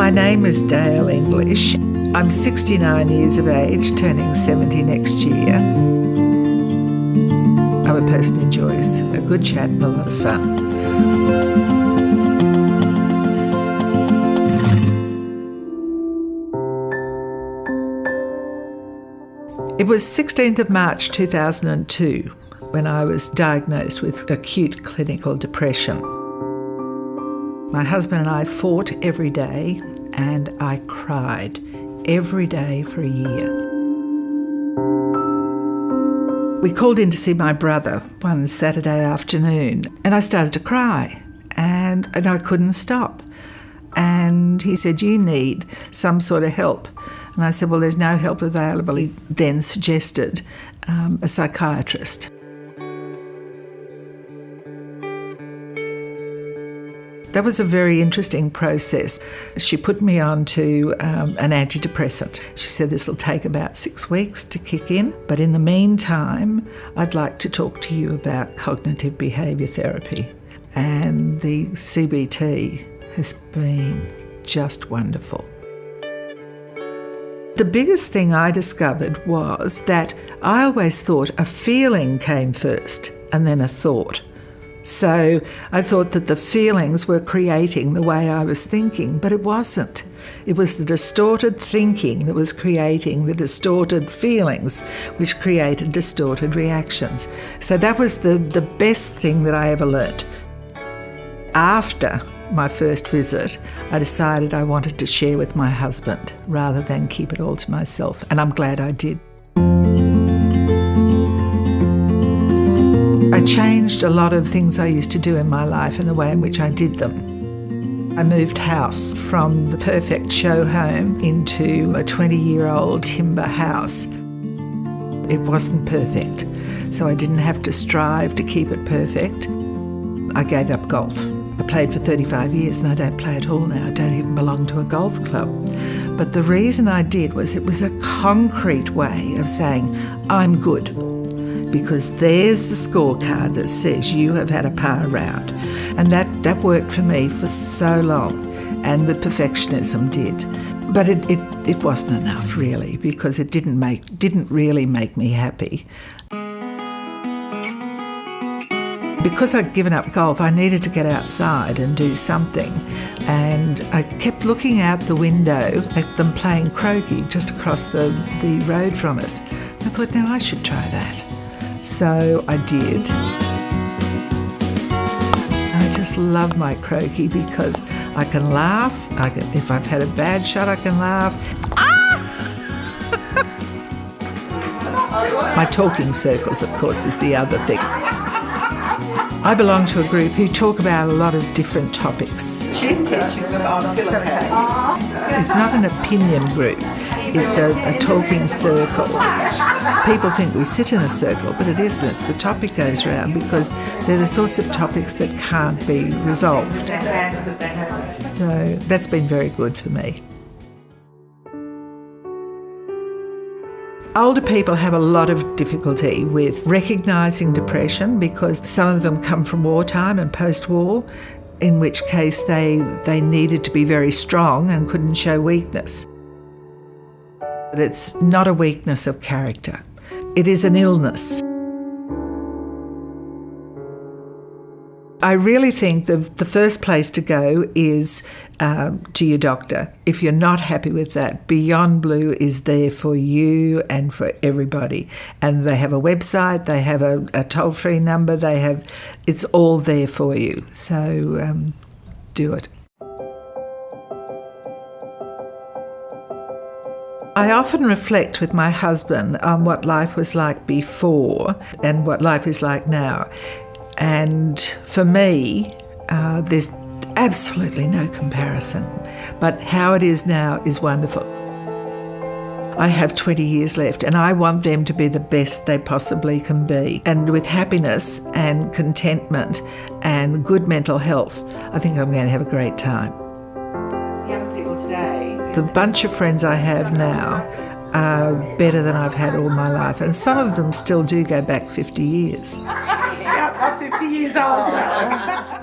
My name is Dale English. I'm 69 years of age, turning 70 next year. I'm a person who enjoys a good chat and a lot of fun. It was 16th of March 2002 when I was diagnosed with acute clinical depression. My husband and I fought every day, and I cried every day for a year. We called in to see my brother one Saturday afternoon, and I started to cry, and I couldn't stop. And he said, "You need some sort of help." And I said, "Well, there's no help available." He then suggested a psychiatrist. That was a very interesting process. She put me on to an antidepressant. She said this will take about 6 weeks to kick in, but in the meantime, I'd like to talk to you about cognitive behaviour therapy. And the CBT has been just wonderful. The biggest thing I discovered was that I always thought a feeling came first and then a thought. So I thought that the feelings were creating the way I was thinking, but it wasn't. It was the distorted thinking that was creating the distorted feelings, which created distorted reactions. So that was the best thing that I ever learnt. After my first visit, I decided I wanted to share with my husband rather than keep it all to myself, and I'm glad I did. I changed a lot of things I used to do in my life and the way in which I did them. I moved house from the perfect show home into a 20-year-old timber house. It wasn't perfect, so I didn't have to strive to keep it perfect. I gave up golf. I played for 35 years and I don't play at all now. I don't even belong to a golf club. But the reason I did was it was a concrete way of saying, I'm good, because there's the scorecard that says you have had a par round. And that worked for me for so long, and the perfectionism did. But it wasn't enough, really, because it didn't really make me happy. Because I'd given up golf, I needed to get outside and do something. And I kept looking out the window at them playing croquet just across the road from us. I thought, no, I should try that. So I did. I just love my croquet because I can laugh. If I've had a bad shot, I can laugh. My talking circles, of course, is the other thing. I belong to a group who talk about a lot of different topics. She's teaching them on pillowcases. It's not an opinion group, it's a talking circle. People think we sit in a circle, but it isn't. It's the topic goes around because they're the sorts of topics that can't be resolved. So that's been very good for me. Older people have a lot of difficulty with recognising depression because some of them come from wartime and post-war, in which case they needed to be very strong and couldn't show weakness. But it's not a weakness of character. It is an illness. I really think the first place to go is to your doctor. If you're not happy with that, Beyond Blue is there for you and for everybody. And they have a website, they have a toll-free number, it's all there for you. So do it. I often reflect with my husband on what life was like before and what life is like now. And for me, there's absolutely no comparison. But how it is now is wonderful. I have 20 years left and I want them to be the best they possibly can be. And with happiness and contentment and good mental health, I think I'm going to have a great time. Young people today, the bunch of friends I have now are better than I've had all my life. And some of them still do go back 50 years. 50 years older.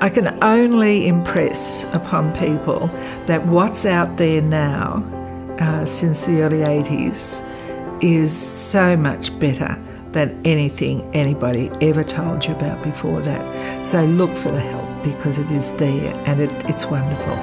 I can only impress upon people that what's out there now, since the early 80s, is so much better than anything anybody ever told you about before that. So look for the help, because it is there and it's wonderful.